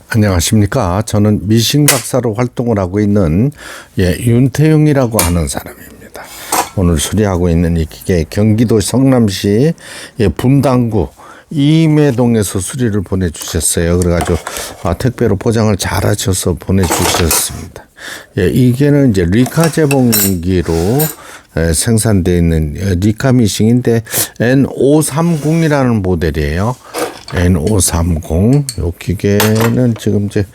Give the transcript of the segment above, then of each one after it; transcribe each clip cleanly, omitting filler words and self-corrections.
안녕하십니까. 저는 미신 박사로 활동을 하고 있는 윤태용이라고 하는 사람입니다. 오늘 수리하고 있는 이 기계 경기도 성남시 분당구 이매동에서 수리를 보내주셨어요. 그래가지고 택배로 포장을 잘 하셔서 보내주셨습니다. 이게는 이제 리카 재봉기로 생산되어 있는 리카 미싱인데 N530이라는 모델이에요. N530. 요 기계는 지금 이제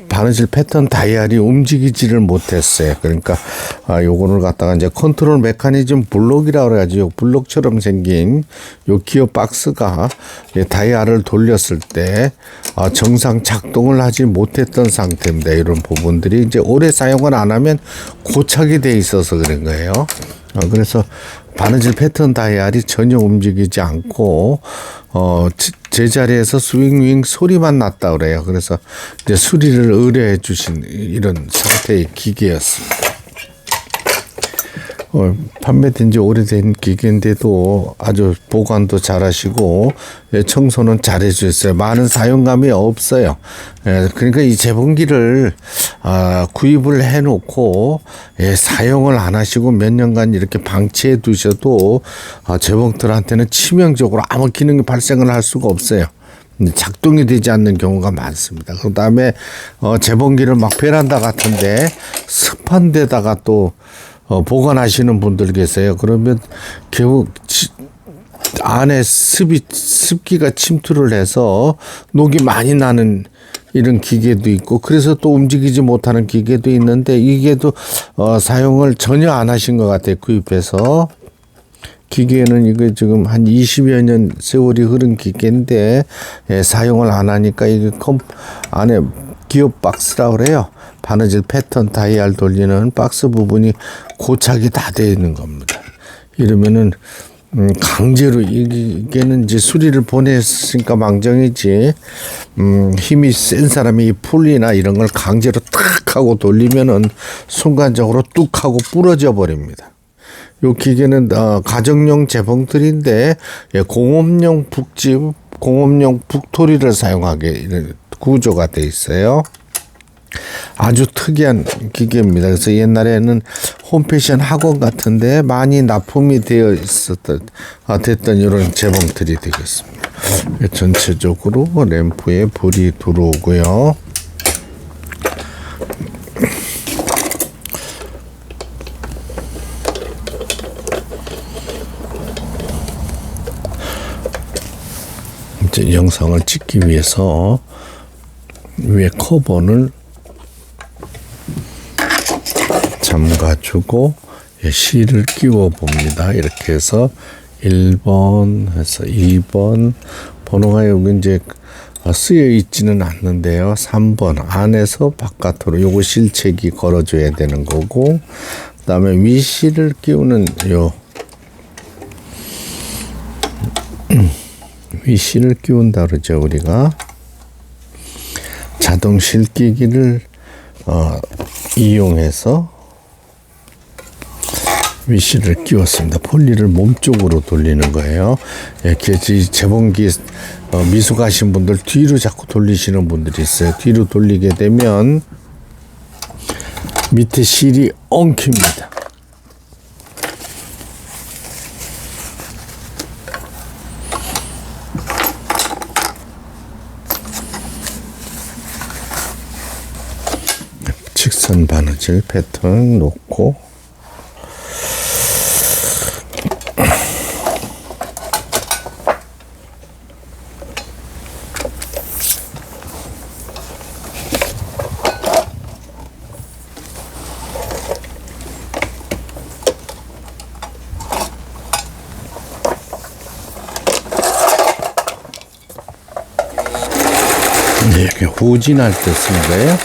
바느질 패턴 다이얼이 움직이지를 못했어요. 그러니까 요거를 갖다가 이제 컨트롤 메커니즘 블록이라고 그래가지고 블록처럼 생긴 요 기어 박스가 다이얼을 돌렸을 때 정상 작동을 하지 못했던 상태입니다. 이런 부분들이 이제 오래 사용을 안 하면 고착이 돼 있어서 그런 거예요. 그래서 바느질 패턴 다이얼이 전혀 움직이지 않고 제자리에서 스윙윙 소리만 났다 그래요. 그래서 이제 수리를 의뢰해 주신 이런 상태의 기계였습니다. 판매된 지 오래된 기계인데도 아주 보관도 잘 하시고 청소는 잘 해주셨어요. 많은 사용감이 없어요. 그러니까 이 재봉기를 구입을 해놓고 사용을 안 하시고 몇 년간 이렇게 방치해 두셔도 재봉들한테는 치명적으로 아무 기능이 발생을 할 수가 없어요. 작동이 되지 않는 경우가 많습니다. 그 다음에 재봉기를 막 베란다 같은데 습한 데다가 또 보관하시는 분들 계세요. 그러면 결국 안에 습기가 침투를 해서 녹이 많이 나는 이런 기계도 있고, 그래서 또 움직이지 못하는 기계도 있는데, 이게도 사용을 전혀 안 하신 것 같아요. 구입해서. 기계는 이거 지금 한 20여 년 세월이 흐른 기계인데 사용을 안 하니까 이게 안에 기어 박스라고 그래요. 바느질 패턴 다이얼 돌리는 박스 부분이 고착이 다 되어 있는 겁니다. 이러면은 강제로 이게는 이제 수리를 보냈으니까 망정이지 힘이 센 사람이 이 풀이나 이런 걸 강제로 탁 하고 돌리면은 순간적으로 뚝 하고 부러져 버립니다. 요 기계는 가정용 재봉틀인데 공업용 공업용 북토리를 사용하게 구조가 돼 있어요. 아주 특이한 기계입니다. 그래서 옛날에는 홈패션 학원 같은데 많이 납품이 되어 됐던 이런 재봉틀이 되겠습니다. 전체적으로 램프에 불이 들어오고요. 이제 영상을 찍기 위해서 위에 커버를 잠가주고 실을 끼워 봅니다. 이렇게 해서 1번 해서 2번 번호가 여기 이제 쓰여 있지는 않는데요. 3번 안에서 바깥으로 요거 실책이 걸어줘야 되는 거고, 그 다음에 위실을 끼우는 위실을 끼운다 그러죠. 우리가 자동 실끼기를 이용해서 위실을 끼웠습니다. 폴리를 몸쪽으로 돌리는 거예요. 이렇게 재봉기 미숙하신 분들 뒤로 자꾸 돌리시는 분들이 있어요. 뒤로 돌리게 되면 밑에 실이 엉킵니다. 직선 바느질 패턴 놓고 이렇게 후진할 때 쓰는 거예요.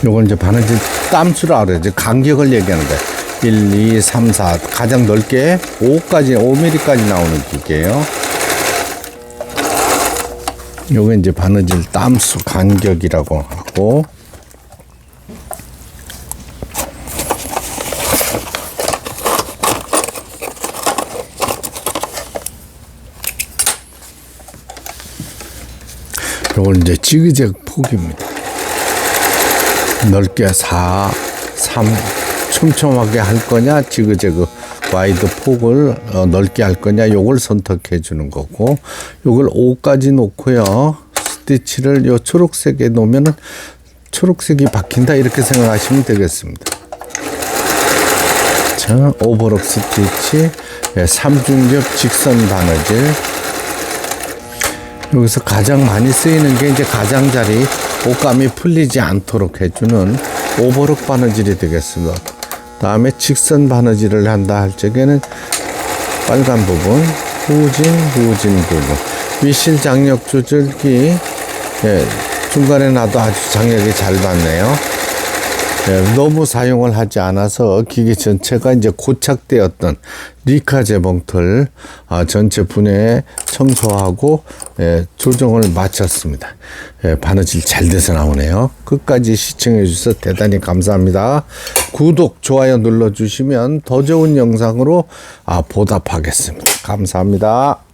요건 이제 바느질 땀수라 그러죠. 간격을 얘기하는 거예요. 1, 2, 3, 4 가장 넓게 5mm까지 나오는 기계예요. 요게 이제 바느질 땀수 간격이라고 하고, 요건 이제 지그재그 폭입니다. 넓게 4, 3 촘촘하게 할 거냐, 지그재그 와이드 폭을 넓게 할 거냐, 요걸 선택해 주는 거고, 요걸 5까지 놓고요. 스티치를 요 초록색에 놓으면은 초록색이 박힌다, 이렇게 생각하시면 되겠습니다. 자, 오버록 스티치, 3중접 직선 바느질. 여기서 가장 많이 쓰이는 게 이제 가장자리 옷감이 풀리지 않도록 해주는 오버록 바느질이 되겠습니다. 다음에 직선 바느질을 한다 할 적에는 빨간 부분, 후진 부분, 윗실 장력 조절기, 중간에 놔도 아주 장력이 잘 받네요. 너무 사용을 하지 않아서 기계 전체가 이제 고착되었던 리카 재봉틀 전체 분해 청소하고 조정을 마쳤습니다. 바느질 잘 돼서 나오네요. 끝까지 시청해 주셔서 대단히 감사합니다. 구독, 좋아요 눌러주시면 더 좋은 영상으로 보답하겠습니다. 감사합니다.